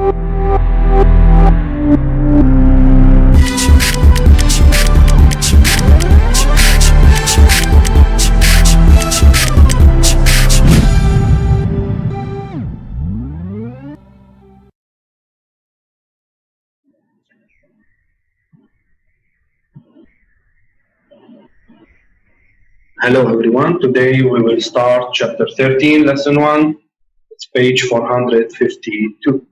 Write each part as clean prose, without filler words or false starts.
Hello everyone, today we will start chapter 13, lesson 1. It's page 452.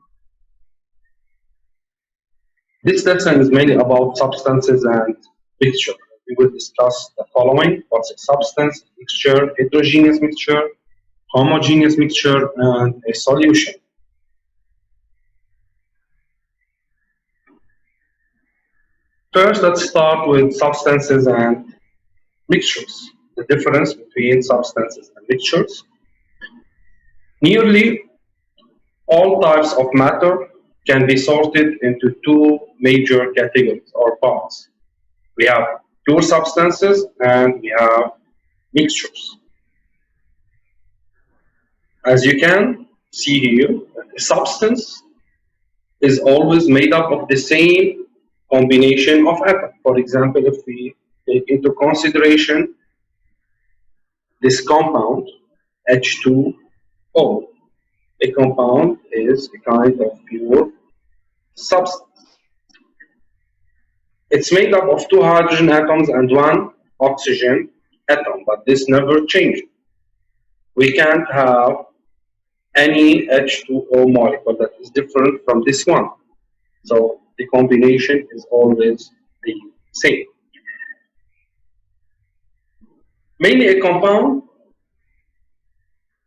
This lesson is mainly about substances and mixture. We will discuss the following: what's a substance, mixture, heterogeneous mixture, homogeneous mixture, and a solution. First, let's start with substances and mixtures. The difference between substances and mixtures. Nearly all types of matter can be sorted into two major categories or parts. We have pure substances and we have mixtures. As you can see here, a substance is always made up of the same combination of atoms. For example, if we take into consideration this compound H2O, a compound is a kind of pure substance. It's made up of two hydrogen atoms and one oxygen atom, but this never changes. We can't have any H2O molecule that is different from this one. So the combination is always the same. Mainly a compound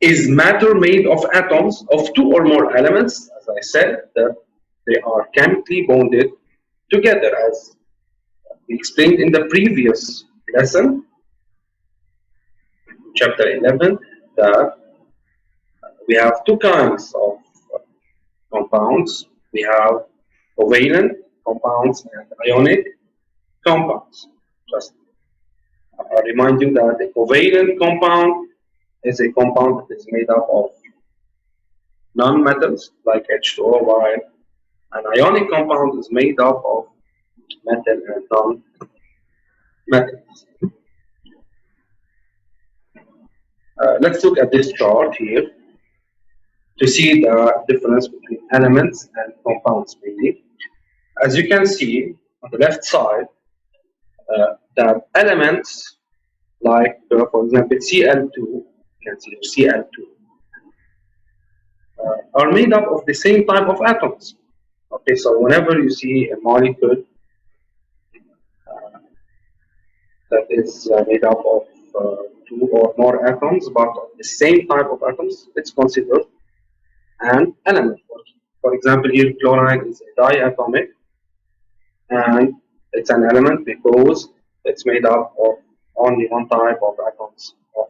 is matter made of atoms of two or more elements, as I said, that they are chemically bonded together, as we explained in the previous lesson, chapter 11, that we have two kinds of compounds. We have covalent compounds and ionic compounds. Just remind you that a covalent compound is a compound that is made up of non-metals like H2O, while an ionic compound is made up of metal and non-metals. Let's look at this chart here to see the difference between elements and compounds mainly. As you can see on the left side, that elements like, for example, Cl2, you can see Cl2, are made up of the same type of atoms. Okay, so whenever you see a molecule that is made up of two or more atoms, but of the same type of atoms, it's considered an element. For example, here chloride is a diatomic, and it's an element because it's made up of only one type of atoms of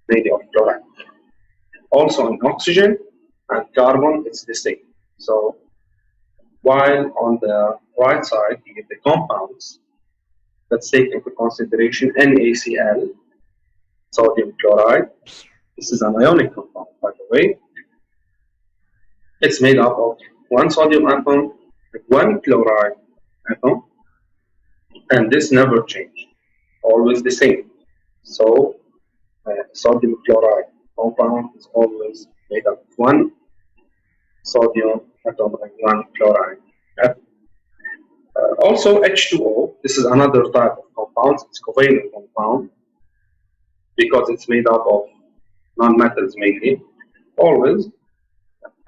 mainly of chloride. Also in oxygen and carbon, it's the same. So while on the right side here the compounds, let's take into consideration NaCl, sodium chloride. This is an ionic compound, by the way. It's made up of one sodium atom and one chloride atom, and this never changed, always the same. So sodium chloride compound is always made up of one sodium atom and one chloride atom. Also H2O, this is another type of compound. It's covalent compound because it's made up of non-metals mainly. Always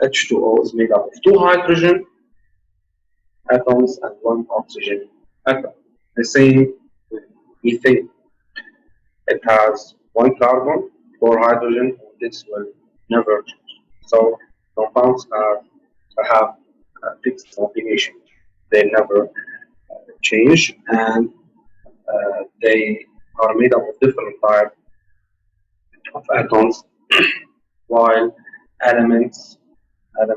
H2O is made up of two hydrogen atoms and one oxygen atom. The same with methane. It has one carbon, four hydrogen, and this will never change. So compounds have a fixed combination. They never change, and they are made up of different types of atoms, while elements are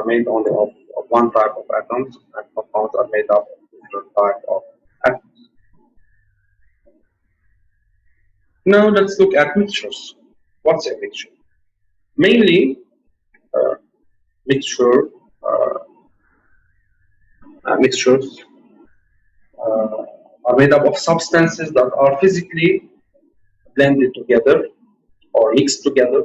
made only of one type of atoms, and compounds are made up of different types of atoms. Now let's look at mixtures. What's a mixture? Mainly, mixture mixtures are made up of substances that are physically blended together or mixed together.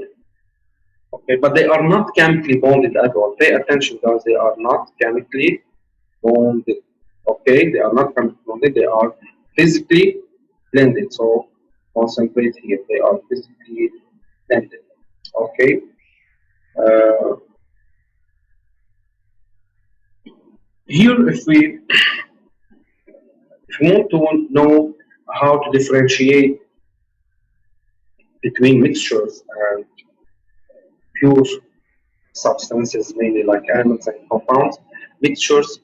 Okay, but they are not chemically bonded at all. Pay attention, guys. They are not chemically bonded. Okay, they are not chemically bonded. They are physically blended. So concentrate here. They are physically blended. Okay. Uh, Here, if we want to know how to differentiate between mixtures and pure substances, mainly like elements and compounds, mixtures,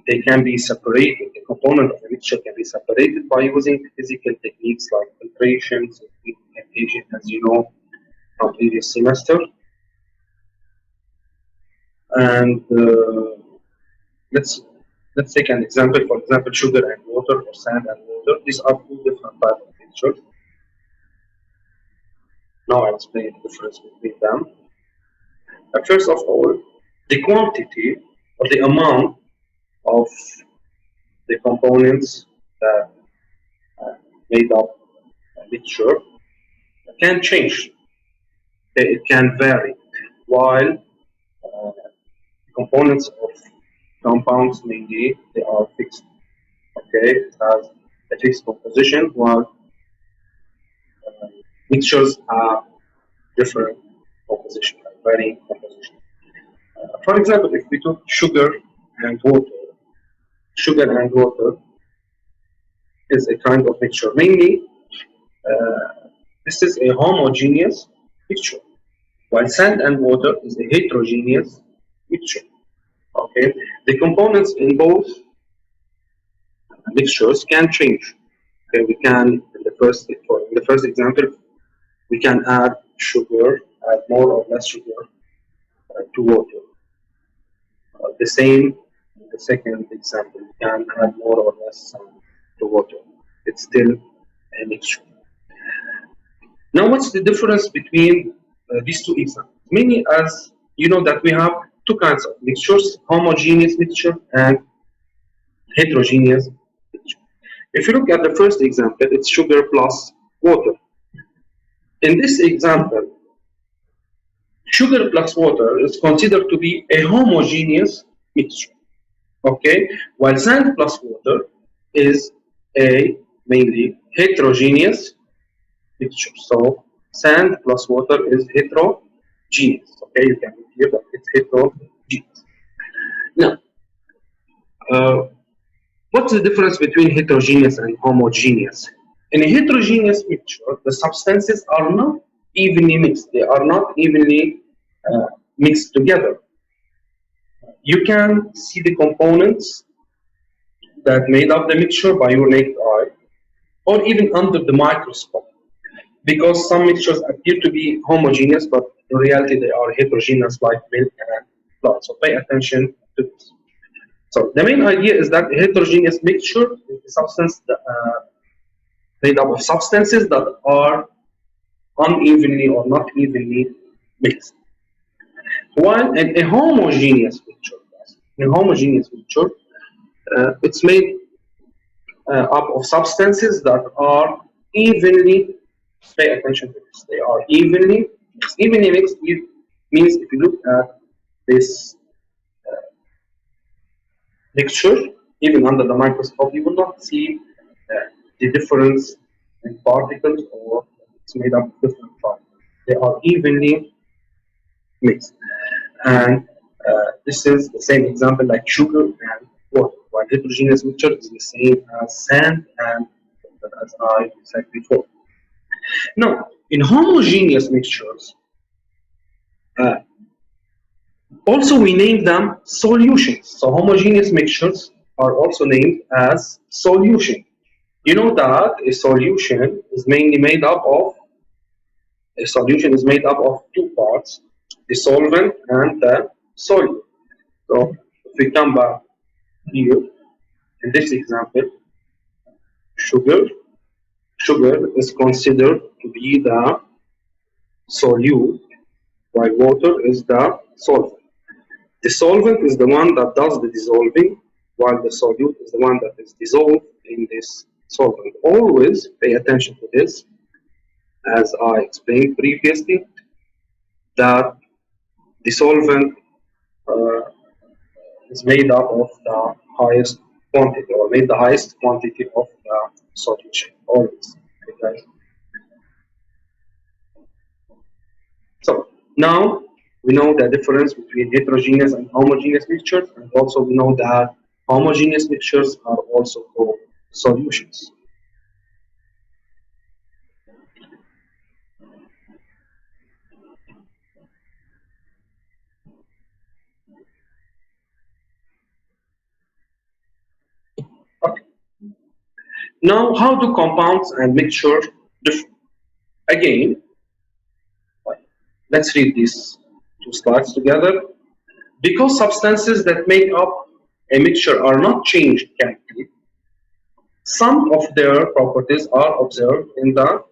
they can be separated. The component of a mixture can be separated by using physical techniques like filtration, segmentation, as you know from previous semester. And let's let's take an example. For example, sugar and water or sand and water. These are two different types of mixtures. Now I'll explain the difference between them. First of all, the quantity or the amount of the components that made up a mixture can change. It can vary. While components of compounds mainly they are fixed. Okay, it has a fixed composition, while mixtures have different composition, varying composition. For example, if we took sugar and water is a kind of mixture. Mainly, this is a homogeneous mixture, while sand and water is a heterogeneous mixture. Okay, the components in both mixtures can change. Okay, we can in the first example we can add sugar, add more or less sugar to water. The same in the second example, we can add more or less to water. It's still a mixture. Now, what's the difference between these two examples? Mainly, as you know, that we have two kinds of mixtures: homogeneous mixture and heterogeneous mixture. If you look at the first example, it's sugar plus water. In this example, sugar plus water is considered to be a homogeneous mixture. Okay, while sand plus water is a mainly heterogeneous mixture. So sand plus water is heterogeneous. Okay, you can hear that it's heterogeneous. Now, what's the difference between heterogeneous and homogeneous? In a heterogeneous mixture, the substances are not evenly mixed. They are not evenly mixed together. You can see the components that made up the mixture by your naked eye, or even under the microscope, because some mixtures appear to be homogeneous, but in reality they are heterogeneous, like milk and blood. So pay attention to this. So the main idea is that a heterogeneous mixture is a substance that, made up of substances that are unevenly or not evenly mixed. While in a homogeneous mixture, it's made up of substances that are evenly. Pay attention to this. They are evenly mixed. Evenly mixed means if you look at this mixture, even under the microscope, you will not see the difference in particles, or it's made up of different particles. They are evenly mixed. And this is the same example like sugar and water. While heterogeneous mixture is the same as sand and as I said before. Now, in homogeneous mixtures, also we name them solutions. So homogeneous mixtures are also named as solution. You know that a solution is made up of two parts: the solvent and the solute. So if we come back here in this example, sugar is considered to be the solute, while water is the solvent. The solvent is the one that does the dissolving, while the solute is the one that is dissolved in this solvent. Always pay attention to this, as I explained previously, that the solvent uh, is made up of the highest quantity, or made the highest quantity of the solution. Always. Okay, guys? So now we know the difference between heterogeneous and homogeneous mixtures, and also we know that homogeneous mixtures are also called solutions. Okay. Now, how do compounds and mixtures differ? Again, let's read these two slides together. Because substances that make up a mixture are not changed chemically, some of their properties are observed in the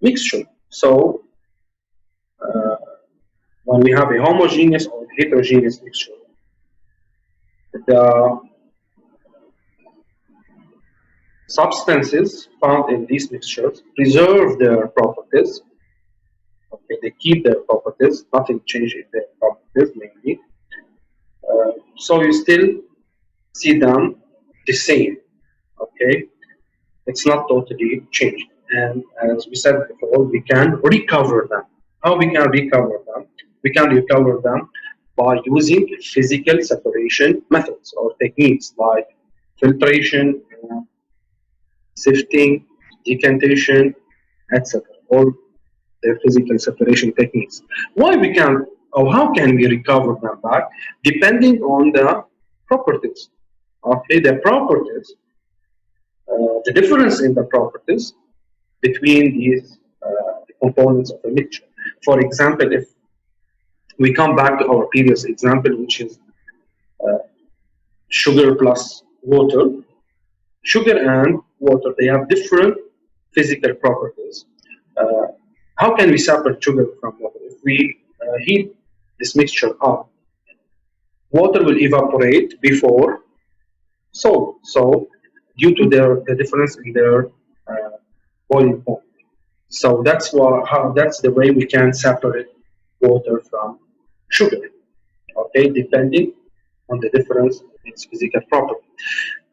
mixture. So, uh, when we have a homogeneous or heterogeneous mixture, the substances found in these mixtures preserve their properties. Okay, they keep their properties, nothing changes their properties mainly. So you still see them the same. Okay, it's not totally changed. And as we said before, we can recover them. How we can recover them? We can recover them by using physical separation methods or techniques like filtration, sifting, decantation, etc. All the physical separation techniques. Why we can, or how can we recover them back? Depending on the properties. Okay, the properties, the difference in the properties between these the components of a mixture. For example, if we come back to our previous example, which is sugar plus water, sugar and water, they have different physical properties. Uh, how can we separate sugar from water? If we heat this mixture up, water will evaporate before salt. So, due to the difference in their boiling point. So that's the way we can separate water from sugar. Okay, depending on the difference in its physical property.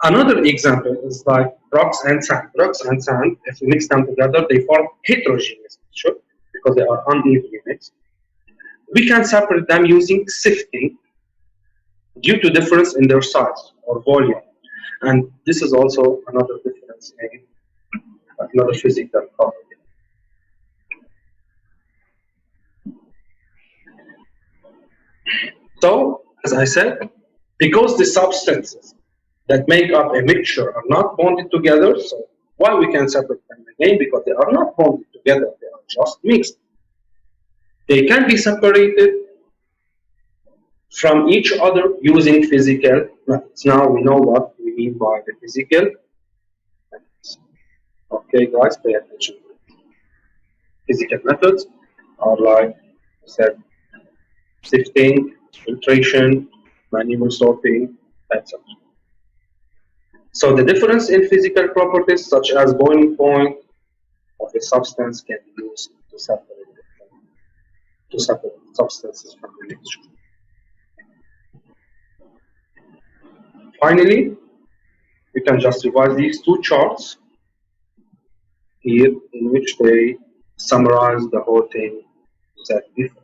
Another example is like rocks and sand. Rocks and sand, if we mix them together, they form heterogeneous mixture because they are unevenly mixed. We can separate them using sifting due to difference in their size or volume. And this is also another difference in another physical property. So, as I said, because the substances that make up a mixture are not bonded together, so why we can separate them again? Because they are not bonded together, they are just mixed. They can be separated from each other using physical methods. Now we know what we mean by the physical methods. Okay, guys, pay attention. Physical methods are like I said, sifting, filtration, manual sorting, etc. So the difference in physical properties such as boiling point of a substance can be used to separate substances from the mixture. Finally, we can just revise these two charts here in which they summarize the whole thing said before.